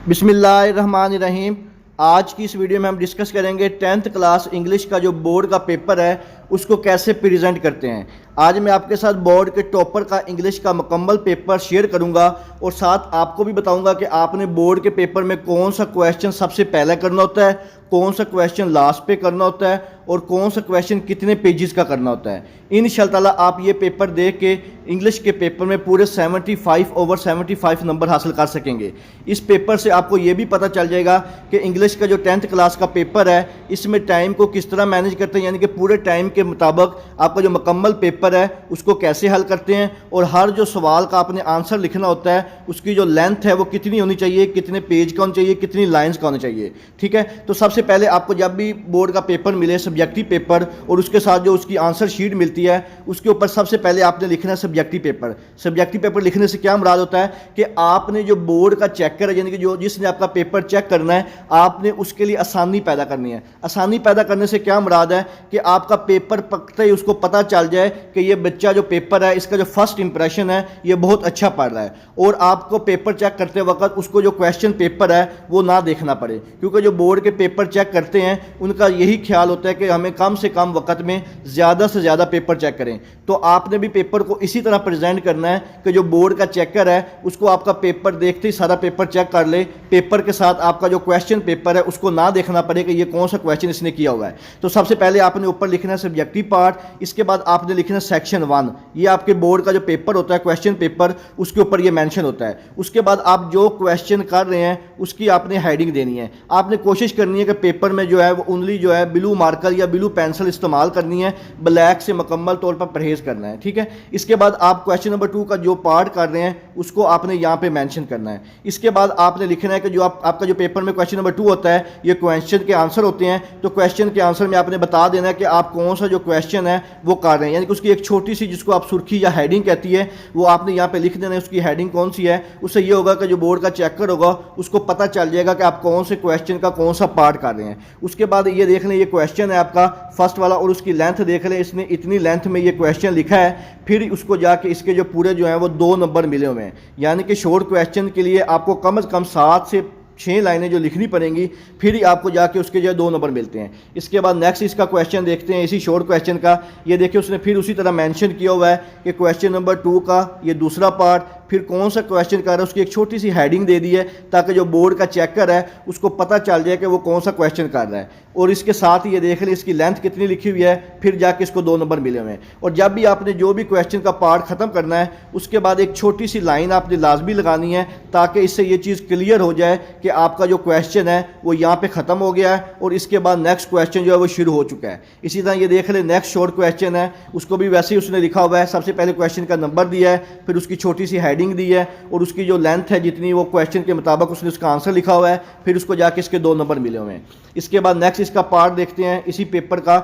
बिस्मिल्लाहिर्रहमानिर्रहीम। आज की इस वीडियो में हम डिस्कस करेंगे 10th क्लास इंग्लिश का जो बोर्ड का पेपर है उसको कैसे प्रेजेंट करते हैं। आज मैं आपके साथ बोर्ड के टॉपर का इंग्लिश का मुकम्मल पेपर शेयर करूंगा और साथ आपको भी बताऊंगा कि आपने बोर्ड के पेपर में कौन सा क्वेश्चन सबसे पहले करना होता है, कौन सा क्वेश्चन लास्ट पे करना होता है और कौन सा क्वेश्चन कितने पेजेस का करना होता है। इंशाअल्लाह आप ये पेपर देख के इंग्लिश के पेपर में पूरे 75 ओवर 75 नंबर हासिल कर सकेंगे। इस पेपर से आपको ये भी पता चल जाएगा कि इंग्लिश का जो 10th क्लास का पेपर है इसमें टाइम को किस तरह मैनेज करते हैं, यानी कि पूरे टाइम के मुताबिक आपका जो मुकम्मल पेपर है उसको कैसे हल करते हैं और हर जो सवाल का आपने आंसर लिखना होता है उसकी जो लेंथ है वो कितनी होनी चाहिए, कितने पेज का होना चाहिए, कितनी लाइन्स का होना चाहिए। ठीक है, तो सबसे पहले आपको जब भी बोर्ड का पेपर मिले सब्जेक्टिव पेपर और उसके साथ जो उसकी आंसर शीट मिलती है उसके ऊपर सबसे पहले आपने लिखना है सब्जेक्टिव पेपर। सब्जेक्टिव पेपर लिखने से क्या मुराद होता है कि आपने जो बोर्ड का चेकर है, यानी कि जो जिसने आपका पेपर चेक करना है, आपने उसके लिए आसानी पैदा करनी है। आसानी पैदा करने से क्या मुराद है कि आपका पेपर पकते ही उसको पता चल जाए कि ये बच्चा जो पेपर है इसका जो फर्स्ट इंप्रेशन है ये बहुत अच्छा पढ़ रहा है और आपको पेपर चेक करते वक्त उसको जो क्वेश्चन पेपर है वो ना देखना पड़े, क्योंकि जो बोर्ड के पेपर चेक करते हैं उनका यही ख्याल होता है कि हमें कम से कम वक्त में ज़्यादा से ज़्यादा पेपर चेक करें। तो आपने भी पेपर को इसी तरह प्रेजेंट करना है कि जो बोर्ड का चेकर है उसको आपका पेपर देखते ही सारा पेपर चेक कर ले, पेपर के साथ आपका जो क्वेश्चन पेपर है उसको ना देखना पड़े कि ये कौन सा क्वेश्चन इसने किया हुआ है। तो सबसे पहले आपने ऊपर लिखना है सब्जेक्टिव पार्ट, इसके बाद आपने लिखना है सेक्शन 1। ये आपके बोर्ड का जो पेपर होता है क्वेश्चन पेपर उसके ऊपर ये मेंशन होता है। उसके बाद आप जो क्वेश्चन कर रहे हैं उसकी आपने हेडिंग देनी है। आपने कोशिश करनी है कि पेपर में जो है वो ओनली जो है ब्लू मार्कर या ब्लू पेंसिल इस्तेमाल करनी है, ब्लैक से मुकम्मल तौर पर परहेज करना है। ठीक है, इसके बाद आप क्वेश्चन नंबर 2 का जो पार्ट कर रहे हैं उसको आपने यहाँ पे मेंशन करना है। इसके बाद आपने लिखना है कि जो आपका जो पेपर में क्वेश्चन नंबर 2 होता है ये क्वेश्चन के आंसर होते हैं, तो क्वेश्चन के आंसर में आपने बता देना है कि आप कौन सा जो क्वेश्चन है वो कर रहे हैं, यानी कि उसकी एक छोटी सी जिसको आप सुर्खी या हेडिंग कहती है वो आपने यहाँ पे लिख देना है। उसकी हेडिंग कौन सी है, उससे ये होगा कि जो बोर्ड का चेकर होगा उसको पता चल जाएगा कि आप कौन से क्वेश्चन का कौन सा पार्ट कर रहे हैं। उसके बाद ये देख लें ये क्वेश्चन है आपका फर्स्ट वाला और उसकी लेंथ देख लें, इसने इतनी लेंथ में ये क्वेश्चन लिखा है। फिर उसको जाके इसके जो पूरे जो हैं वो 2 नंबर मिले हुए हैं, यानी कि शॉर्ट क्वेश्चन के लिए आपको कम से कम 7 से 6 लाइनें जो लिखनी पड़ेंगी, फिर ही आपको जाके उसके जो 2 नंबर मिलते हैं। इसके बाद नेक्स्ट इसका क्वेश्चन देखते हैं इसी शॉर्ट क्वेश्चन का। ये देखिए उसने फिर उसी तरह मेंशन किया हुआ है कि क्वेश्चन नंबर 2 का ये दूसरा पार्ट, फिर कौन सा क्वेश्चन कर रहा है उसकी एक छोटी सी हेडिंग दे दी है ताकि जो बोर्ड का चेकर है उसको पता चल जाए कि वो कौन सा क्वेश्चन कर रहा है। और इसके साथ ही ये देख लें इसकी लेंथ कितनी लिखी हुई है, फिर जाके इसको 2 नंबर मिले हुए हैं। और जब भी आपने जो भी क्वेश्चन का पार्ट ख़त्म करना है उसके बाद एक छोटी सी लाइन आपने लाजमी लगानी है ताकि इससे ये चीज़ क्लियर हो जाए कि आपका जो क्वेश्चन है वो यहाँ पे ख़त्म हो गया है और इसके बाद नेक्स्ट क्वेश्चन जो है वो शुरू हो चुका है। इसी तरह ये देख लें नेक्स्ट शॉर्ट क्वेश्चन है, उसको भी वैसे ही उसने लिखा हुआ है। सबसे पहले क्वेश्चन का नंबर दिया है, फिर उसकी छोटी सी हेडिंग दी है और उसकी जो लेंथ है जितनी वो क्वेश्चन के मुताबिक उसने उसका आंसर लिखा हुआ है, फिर उसको जाके इसके 2 नंबर मिले हुए हैं। इसके बाद नेक्स्ट इसका पार्ट देखते हैं इसी पेपर का।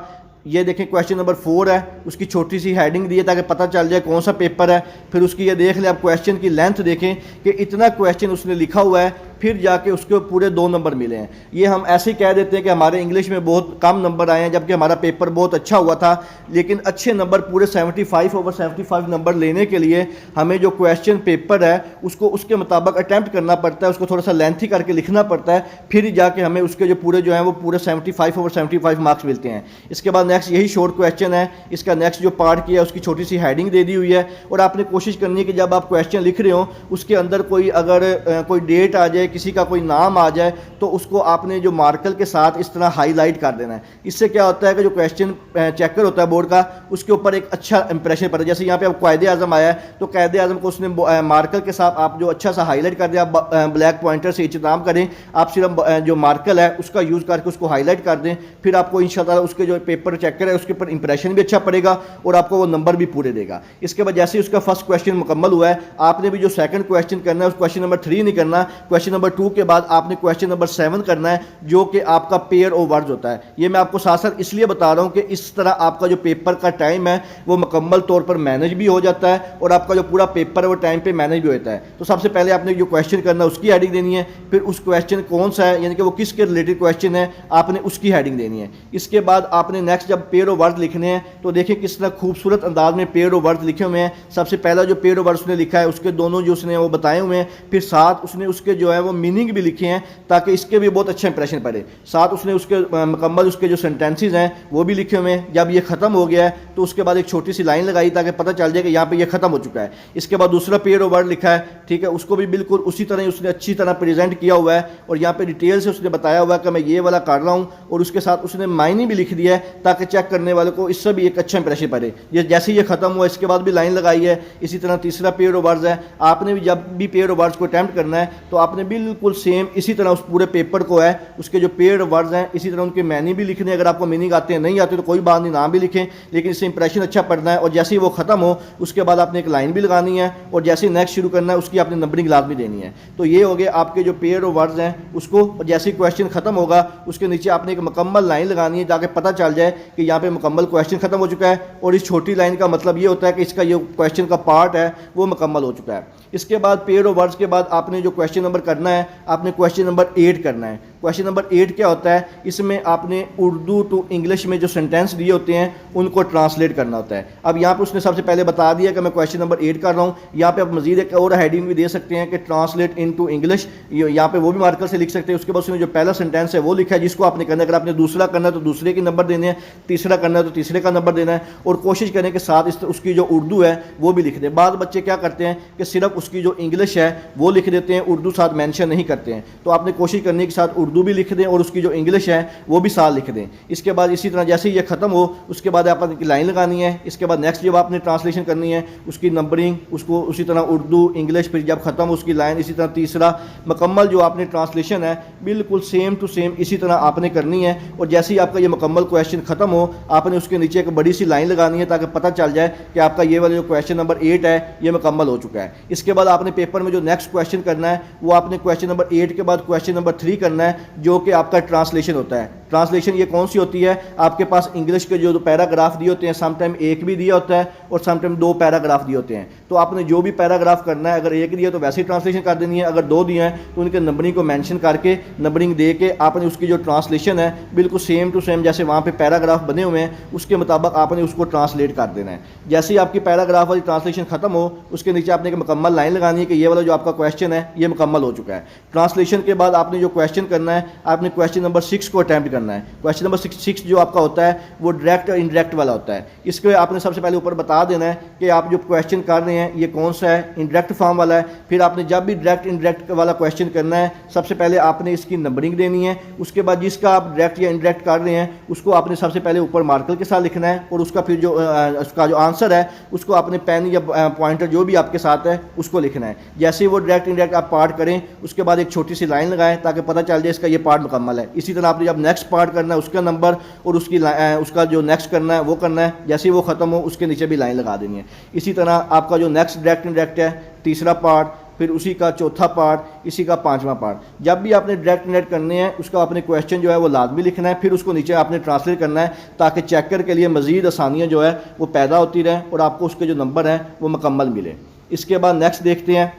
ये देखें क्वेश्चन नंबर 4 है, उसकी छोटी सी हेडिंग दी है ताकि पता चल जाए कौन सा पेपर है। फिर उसकी ये देख लें आप क्वेश्चन की लेंथ देखें कि इतना क्वेश्चन उसने लिखा हुआ है, फिर जाके उसके पूरे 2 नंबर मिले हैं। ये हम ऐसे ही कह देते हैं कि हमारे इंग्लिश में बहुत कम नंबर आए हैं जबकि हमारा पेपर बहुत अच्छा हुआ था, लेकिन अच्छे नंबर पूरे 75 ओवर 75 नंबर लेने के लिए हमें जो क्वेश्चन पेपर है उसको उसके मुताबिक अटैम्प्ट करना पड़ता है, उसको थोड़ा सा लेंथी करके लिखना पड़ता है, फिर जाके हमें उसके जो पूरे जो हैं वो पूरे 75 ओवर 75 मार्क्स मिलते हैं। इसके बाद नेक्स्ट यही शॉर्ट क्वेश्चन है, इसका नेक्स्ट जो पार्ट किया उसकी छोटी सी हेडिंग दे दी हुई है और आपने कोशिश करनी है कि जब आप क्वेश्चन लिख रहे हो उसके अंदर कोई अगर कोई डेट आ जाए, किसी का कोई नाम आ जाए तो उसको आपने जो मार्कर के साथ इस तरह हाईलाइट कर देना है। इससे क्या होता है कि जो क्वेश्चन चेकर होता है बोर्ड का उसके ऊपर एक अच्छा इंप्रेशन पड़ता है। जैसे यहाँ पे अब कायदे आज़म आया है तो कायदे आज़म को उसने मार्कर के साथ आप जो अच्छा सा हाईलाइट कर दें, आप ब्लैक पॉइंटर से इस्तेमाल करें, आप सिर्फ जो मार्कर है उसका यूज़ करके उसको हाईलाइट कर दें, फिर आपको इंशाल्लाह उसके जो पेपर चेकर है उसके ऊपर इंप्रेशन भी अच्छा पड़ेगा और आपको वो नंबर भी पूरे देगा। इसके बाद जैसे ही उसका फर्स्ट क्वेश्चन मुकम्मल हुआ है आपने भी जो सेकंड क्वेश्चन करना है उस क्वेश्चन नंबर 3 नहीं करना, क्वेश्चन नंबर 2 के बाद आपने क्वेश्चन नंबर 7 करना है जो कि आपका पेयर ऑफ वर्ड्स होता है। ये मैं आपको साथ साथ इसलिए बता रहा हूँ कि इस तरह आपका जो पेपर का टाइम है वो मुकम्मल तौर पर मैनेज भी हो जाता है और आपका जो पूरा पेपर है वो टाइम पे मैनेज भी होता है। तो सबसे पहले आपने जो क्वेश्चन करना है उसकी हेडिंग देनी है, फिर उस क्वेश्चन कौन सा है यानी कि वो किसके रिलेटेड क्वेश्चन है आपने उसकी हेडिंग देनी है। इसके बाद आपने नेक्स्ट जब पेयर ऑफ वर्ड्स लिखने हैं तो देखिए किस तरह खूबसूरत अंदाज में पेयर ऑफ वर्ड्स लिखे हुए हैं। सबसे पहला जो पेयर ऑफ वर्ड्स उसने लिखा है उसके दोनों जो उसने वो बताए हुए हैं, फिर साथ उसने उसके जो है वो मीनिंग भी लिखे हैं ताकि इसके भी बहुत अच्छा इंप्रेशन पड़े। साथ उसने उसके मुकम्मल उसके जो सेंटेंसेस हैं वो भी लिखे हुए हैं। जब ये ख़त्म हो गया है तो उसके बाद एक छोटी सी लाइन लगाई ताकि पता चल जाए कि यहाँ पे ये ख़त्म हो चुका है। इसके बाद दूसरा पेयर ऑफ वर्ड लिखा है, ठीक है, उसको भी बिल्कुल उसी तरह ही उसने अच्छी तरह प्रेजेंट किया हुआ है और यहाँ पे डिटेल से उसने बताया हुआ है कि मैं ये वाला कर रहा हूँ, और उसके साथ उसने मायने भी लिख दिया है ताकि चेक करने वाले को इससे भी एक अच्छा इंप्रेशन पड़े। ये जैसे ये खत्म हुआ इसके बाद भी लाइन लगाई है। इसी तरह तीसरा पेयर ऑफ वर्ड्स है। आपने भी जब भी पेयर ऑफ वर्ड्स को अटैम्प्ट करना है तो आपने बिल्कुल सेम इसी तरह उस पूरे पेपर को है उसके जो पेयर ऑफ वर्ड्स हैं इसी तरह उनके मैनी भी लिखने। अगर आपको मीनिंग आते हैं नहीं आते तो कोई बात नहीं, नाम भी लिखें, लेकिन इससे इंप्रेशन अच्छा पड़ना है। और जैसे ही वो खत्म हो उसके बाद आपने एक लाइन भी लगानी है और जैसे ही नेक्स्ट शुरू करना है उसकी आपने नंबरिंग लाजमी देनी है। तो ये हो गए आपके जो पेयर ऑफ वर्ड्स हैं उसको, और जैसे ही क्वेश्चन खत्म होगा उसके नीचे आपने एक मुकम्मल लाइन लगानी है ताकि पता चल जाए कि यहाँ पे मुकम्मल क्वेश्चन खत्म हो चुका है। और इस छोटी लाइन का मतलब ये होता है कि इसका ये क्वेश्चन का पार्ट है वो मुकम्मल हो चुका है। इसके बाद पेयर ऑफ वर्ड्स के बाद आपने जो क्वेश्चन नंबर करना है, आपने क्वेश्चन नंबर 8 करना है। क्वेश्चन नंबर 8 क्या होता है, इसमें आपने उर्दू टू इंग्लिश में जो सेंटेंस दिए होते हैं उनको ट्रांसलेट करना होता है। अब यहाँ पे उसने सबसे पहले बता दिया कि मैं क्वेश्चन नंबर 8 कर रहा हूँ। यहाँ पे आप मजीद एक और हेडिंग भी दे सकते हैं कि ट्रांसलेट इन टू इंग्लिश, यहाँ पे वो भी मार्कर से लिख सकते हैं। उसके बाद उसने जो पहला सेंटेंस है वो लिखा है जिसको आपने करना है। अगर आपने दूसरा करना है तो दूसरे के नंबर देने हैं, तीसरा करना है तो तीसरे का नंबर देना है, और कोशिश करें कि साथ उसकी जो उर्दू है वो भी लिख दें। बाद बच्चे क्या करते हैं कि सिर्फ उसकी जो इंग्लिश है वो लिख देते हैं, उर्दू साथ मेंशन नहीं करते हैं। तो आपने कोशिश करनी है कि साथ उर्दू भी लिख दें और उसकी जो इंग्लिश है वो भी साथ लिख दें। इसके बाद इसी तरह जैसे ही ये खत्म हो उसके बाद आपने लाइन लगानी है। इसके बाद नेक्स्ट जब आपने ट्रांसलेशन करनी है उसकी नंबरिंग उसको उसी तरह उर्दू इंग्लिश, फिर जब खत्म हो उसकी लाइन, इसी तरह तीसरा मुकम्मल जो आपने ट्रांसलेशन है बिल्कुल सेम टू सेम इसी तरह आपने करनी है। और जैसे ही आपका ये मुकम्मल क्वेश्चन खत्म हो आपने उसके नीचे एक बड़ी सी लाइन लगानी है ताकि पता चल जाए कि आपका ये वाला जो क्वेश्चन नंबर 8 है ये मुकम्मल हो चुका है। इसके बाद आपने पेपर में जो नेक्स्ट क्वेश्चन करना है वो आपने क्वेश्चन नंबर 8 के बाद क्वेश्चन नंबर 3 करना है जो कि आपका ट्रांसलेशन होता है। ट्रांसलेशन ये कौन सी होती है, आपके पास इंग्लिश के जो पैराग्राफ दिए होते हैं समटाइम एक भी दिया होता है और समटाइम 2 पैराग्राफ दिए होते हैं। तो आपने जो भी पैराग्राफ करना है, अगर एक दिया तो वैसे ही ट्रांसलेशन कर देनी है, अगर 2 दिए हैं तो उनके नंबरिंग को मेंशन करके नंबरिंग दे के आपने उसकी जो ट्रांसलेशन है बिल्कुल सेम टू सेम जैसे वहाँ पे पैराग्राफ बने हुए हैं उसके मुताबिक आपने उसको ट्रांसलेट कर देना है। जैसे ही आपकी पैराग्राफ वाली ट्रांसलेशन खत्म हो उसके नीचे आपने एक मुकम्मल लाइन लगानी है कि ये वाला जो आपका क्वेश्चन है ये मुकम्मल हो चुका है। ट्रांसलेशन के बाद आपने जो क्वेश्चन करना है आपने क्वेश्चन नंबर 6 को अटैम्प्ट करना है। क्वेश्चन नंबर 6 जो आपका होता है वो डायरेक्ट और इनडायरेक्ट वाला होता है। इसके आपने सबसे पहले ऊपर बता देना है कि आप जो क्वेश्चन कर रहे हैं ये कौन सा है, इनडायरेक्ट फॉर्म वाला है। फिर आपने जब भी डायरेक्ट इनडायरेक्ट वाला क्वेश्चन करना है सबसे पहले आपने इसकी नंबरिंग देनी है। उसके बाद जिसका आप डायरेक्ट या इनडायरेक्ट कर रहे हैं उसको आपने सबसे पहले ऊपर मार्कर के साथ लिखना है और उसका फिर जो उसका जो आंसर है उसको आपने पेन या पॉइंटर जो भी आपके साथ है उसको लिखना है। जैसे ही वो डायरेक्ट इनडायरेक्ट आप पार्ट करें उसके बाद एक छोटी सी लाइन लगाएं ताकि पता चल जाए इसका ये पार्ट मुकम्मल है। इसी तरह आपने जब नेक्स्ट पार्ट करना है उसका नंबर और उसका जो नेक्स्ट करना है वो करना है। जैसे ही वो खत्म हो उसके नीचे भी लाइन लगा देनी है। इसी तरह आपका जो नेक्स्ट डायरेक्ट इनडायरेक्ट है तीसरा पार्ट, फिर उसी का चौथा पार्ट, इसी का 5वां पार्ट। जब भी आपने डायरेक्ट इनडायरेक्ट करने हैं उसका आपने क्वेश्चन जो है वो लाजमी लिखना है, फिर उसको नीचे आपने ट्रांसलेट करना है ताकि चेकर के लिए मज़ीद आसानियाँ जो है वो पैदा होती रहें और आपको उसके जो नंबर हैं वो मुकम्मल मिले। इसके बाद नेक्स्ट देखते हैं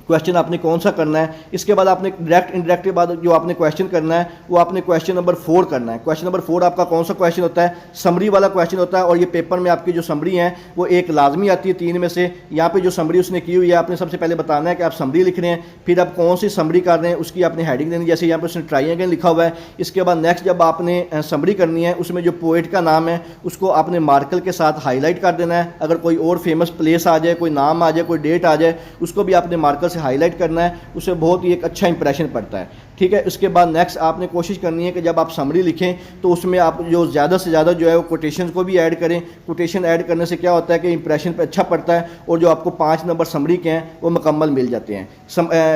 क्वेश्चन आपने कौन सा करना है। इसके बाद आपने डायरेक्ट इनडायरेक्ट के बाद जो आपने क्वेश्चन करना है वो आपने क्वेश्चन नंबर 4 करना है। क्वेश्चन नंबर 4 आपका कौन सा क्वेश्चन होता है, समरी वाला क्वेश्चन होता है। और ये पेपर में आपकी जो समरी है वो एक लाजमी आती है 3 में से। यहाँ पे जो समरी उसने की हुई है आपने सबसे पहले बताना है कि आप समरी लिख रहे हैं, फिर आप कौन सी समरी कर रहे हैं उसकी आपने हेडिंग देनी, जैसे यहाँ पर उसने ट्राई अगेन लिखा हुआ है। इसके बाद नेक्स्ट जब आपने समरी करनी है उसमें जो पोइट का नाम है उसको आपने मार्कर के साथ हाईलाइट कर देना है। अगर कोई और फेमस प्लेस आ जाए, कोई नाम आ जाए, कोई डेट आ जाए उसको भी आपने मार्कर से हाईलाइट करना है, उससे बहुत ही एक अच्छा इंप्रेशन पड़ता है। ठीक है, उसके बाद नेक्स्ट आपने कोशिश करनी है कि जब आप समरी लिखें तो उसमें आप जो ज़्यादा से ज़्यादा जो है वो कोटेशन को भी ऐड करें। कोटेशन ऐड करने से क्या होता है कि इंप्रेशन पे अच्छा पड़ता है और जो आपको 5 नंबर समरी के हैं वो मुकम्मल मिल जाते हैं।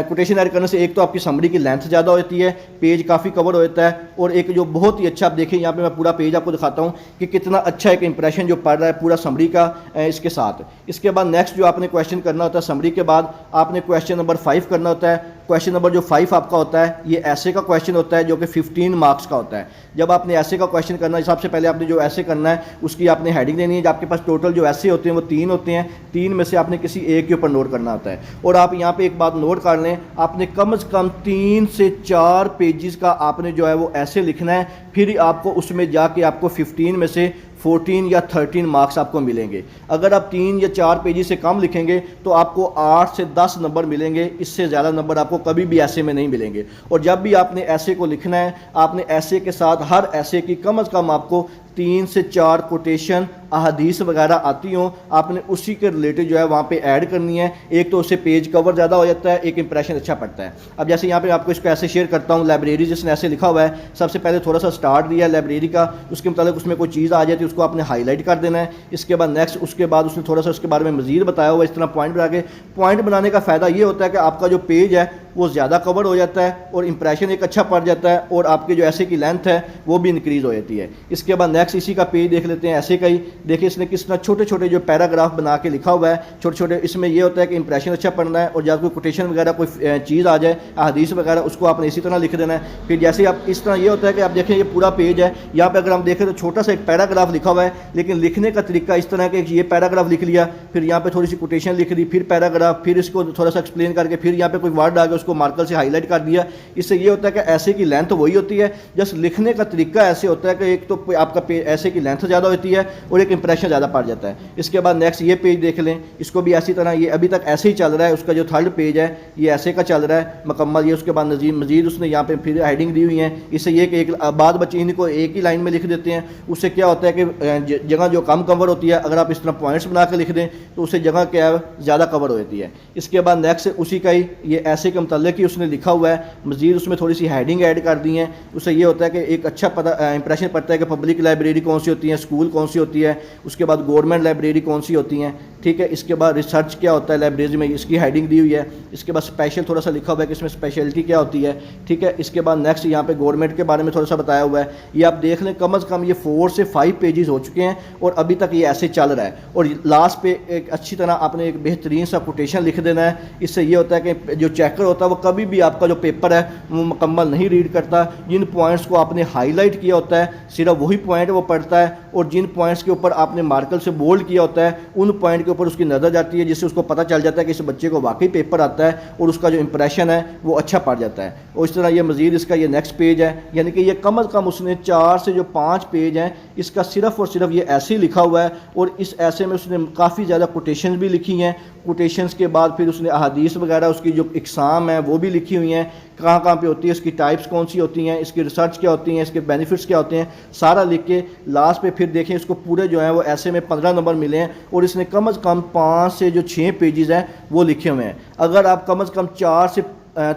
कोटेशन ऐड करने से एक तो आपकी समरी की लेंथ ज़्यादा होती है, पेज काफ़ी कवर होता है, और एक जो बहुत ही अच्छा आप देखें यहाँ पे मैं पूरा पेज आपको दिखाता हूँ कि कितना अच्छा एक इंप्रेशन जो पड़ रहा है पूरा समरी का इसके साथ। इसके बाद नेक्स्ट जो आपने क्वेश्चन करना होता है समरी के बाद आपने क्वेश्चन नंबर 5 करना होता है। क्वेश्चन नंबर जो 5 आपका होता है ये ऐसे का क्वेश्चन होता है जो कि 15 मार्क्स का होता है। जब आपने ऐसे का क्वेश्चन करना है सबसे पहले आपने जो ऐसे करना है उसकी आपने हेडिंग देनी है। जब आपके पास टोटल जो ऐसे होते हैं वो 3 होते हैं, 3 में से आपने किसी एक के ऊपर नोट करना होता है। और आप यहाँ पे एक बात नोट कर लें, आपने कम से कम 3 से 4 पेजेस का आपने जो है वो ऐसे लिखना है, फिर आपको उसमें जाके आपको 15 में से 14 या 13 मार्क्स आपको मिलेंगे। अगर आप 3 या 4 पेजेस से कम लिखेंगे तो आपको 8 से 10 नंबर मिलेंगे, इससे ज़्यादा नंबर आपको आपको कभी भी ऐसे में नहीं मिलेंगे। और जब भी आपने ऐसे को लिखना है, आपने ऐसे के साथ हर ऐसे की कम से कम आपको 3 से 4 कोटेशन अहादीस वगैरह आती हों, आपने उसी के रिलेटेड जो है वहाँ पे ऐड करनी है। एक तो उससे पेज कवर ज़्यादा हो जाता है, एक इंप्रेशन अच्छा पड़ता है। अब जैसे यहाँ पे आपको इसको ऐसे शेयर करता हूँ, लाइब्रेरी जिसने ऐसे लिखा हुआ है, सबसे पहले थोड़ा सा स्टार्ट दिया है लाइब्रेरी का, उसके मतलब उसमें कोई चीज़ आ जाती है उसको आपने हाईलाइट कर देना है। इसके बाद नेक्स्ट, उसके बाद उसने थोड़ा सा उसके बारे में मजीद बताया हुआ है, इस तरह पॉइंट बना के। पॉइंट बनाने का फ़ायदा ये होता है कि आपका जो पेज है वो ज़्यादा कवर हो जाता है और इंप्रेशन एक अच्छा पड़ जाता है और आपके जो ऐसे की लेंथ है वो भी इंक्रीज़ हो जाती है। इसके बाद नेक्स्ट इसी का पेज देख लेते हैं, ऐसे का ही। देखिए इसने किस तरह छोटे छोटे जो पैराग्राफ बना के लिखा हुआ है, छोटे छोटे। इसमें ये होता है कि इंप्रेशन अच्छा पड़ना है और जब कोई कोटेशन वगैरह कोई चीज़ आ जाए, हदीस वगैरह, उसको आपने इसी तरह लिख देना है। फिर जैसे आप इस तरह ये होता है कि आप देखें ये पूरा पेज है, यहाँ पर अगर हम देखें तो छोटा सा एक पैराग्राफ लिखा हुआ है, लेकिन लिखने का तरीका इस तरह कि ये पैराग्राफ लिख लिया, फिर यहाँ पर थोड़ी सी कोटेशन लिख दी, फिर पैराग्राफ, फिर इसको थोड़ा सा एक्सप्लेन करके, फिर यहाँ पर कोई वर्ड आ गया उसको मार्कर से हाईलाइट कर दिया। इससे ये होता है कि ऐसे की लेंथ वही होती है, जस्ट लिखने का तरीका ऐसे होता है कि एक तो आपका ऐसे की लेंथ ज़्यादा होती है और एक इंप्रेशन ज़्यादा पड़ जाता है। इसके बाद नेक्स्ट ये पेज देख लें, इसको भी ऐसी तरह, ये अभी तक ऐसे ही चल रहा है। उसका जो थर्ड पेज है ये ऐसे का चल रहा है मुकम्मल। ये उसके बाद मजीद उसने यहाँ पे फिर हेडिंग दी हुई है। इससे ये कि एक बाद बच्चे इनको एक ही लाइन में लिख देते हैं, उससे क्या होता है कि जगह जो कम कवर होती है, अगर आप इस तरह पॉइंट्स बना कर लिख दें तो उससे जगह क्या है ज़्यादा कवर हो जाती है। इसके बाद नेक्स्ट उसी का ही ये ऐसे के मतलब कि उसने लिखा हुआ है, मजीद उसमें थोड़ी सी हेडिंग ऐड कर दी हैं। उससे ये होता है कि एक अच्छा पता इंप्रेशन पड़ता है कि पब्लिक लाइब्रेरी कौन सी होती है, स्कूल कौन सी होती है, उसके बाद गवर्नमेंट लाइब्रेरी कौन सी होती हैं, ठीक है। इसके बाद रिसर्च क्या होता है लाइब्रेरी में, इसकी हेडिंग दी हुई है। इसके बाद स्पेशल थोड़ा सा लिखा हुआ है कि इसमें स्पेशलिटी क्या होती है, ठीक है। इसके बाद नेक्स्ट यहाँ पे गवर्नमेंट के बारे में थोड़ा सा बताया हुआ है। ये आप देख लें कम से कम ये 4 से 5 पेजेस हो चुके हैं और अभी तक ये ऐसे चल रहा है। और लास्ट पे एक अच्छी तरह आपने एक बेहतरीन सा कोटेशन लिख देना है। इससे ये होता है कि जो चेकर होता है वो कभी भी आपका जो पेपर है वो मुकम्मल नहीं रीड करता। जिन पॉइंट्स को आपने हाईलाइट किया होता है सिर्फ वही पॉइंट वो पढ़ता है, और जिन पॉइंट्स के ऊपर आपने मार्कर से बोल्ड किया होता है उन पॉइंट के ऊपर उसकी नज़र जाती है, जिससे उसको पता चल जाता है कि इस बच्चे को वाकई पेपर आता है और उसका जो इंप्रेशन है वो अच्छा पड़ जाता है। और इस तरह ये मजीद इसका ये नेक्स्ट पेज है, यानी कि ये कम अज़ कम उसने 4 से जो 5 पेज हैं इसका सिर्फ और सिर्फ ये ऐसे ही लिखा हुआ है। और इस ऐसे में उसने काफ़ी ज़्यादा कोटेशन भी लिखी हैं। कोटेशंस के बाद फिर उसने अहादीस वगैरह उसकी जो इकसाम है वो भी लिखी हुई हैं, कहाँ पे होती है, इसकी टाइप्स कौन सी होती हैं, इसकी रिसर्च क्या होती हैं, इसके बेनिफिट्स क्या होते हैं, सारा लिख के लास्ट पे फिर देखें इसको पूरे जो हैं वो ऐसे में 15 नंबर मिले हैं। और इसने कम से कम 5 से जो 6 पेजेस हैं वो लिखे हुए हैं। अगर आप कम से कम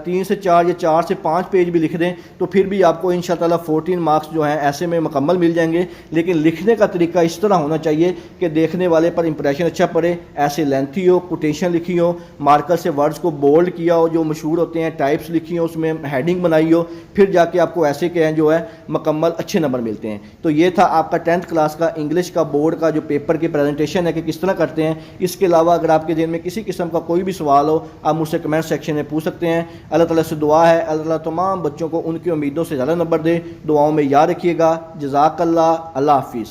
3 से 4 या 4 से 5 पेज भी लिख दें तो फिर भी आपको इंशाअल्लाह 14 मार्क्स जो हैं ऐसे में मुकम्मल मिल जाएंगे। लेकिन लिखने का तरीका इस तरह होना चाहिए कि देखने वाले पर इंप्रेशन अच्छा पड़े, ऐसे लेंथी हो, कोटेशन लिखी हो, मार्कर से वर्ड्स को बोल्ड किया हो जो मशहूर होते हैं, टाइप्स लिखी हो, उसमें हेडिंग बनाई हो, फिर जाके आपको ऐसे के हैं जो है मुकम्मल अच्छे नंबर मिलते हैं। तो ये था आपका 10th क्लास का इंग्लिश का बोर्ड का जो पेपर की प्रेजेंटेशन है कि किस तरह करते हैं। इसके अलावा अगर आपके ज़हन में किसी किस्म का कोई भी सवाल हो आप मुझसे कमेंट सेक्शन में पूछ सकते हैं। अल्लाह ताला से दुआ है अल्लाह ताला तमाम बच्चों को उनकी उम्मीदों से ज़्यादा नंबर दे। दुआओं में याद रखिएगा। जज़ाकल्लाह। अल्लाह हाफिज़।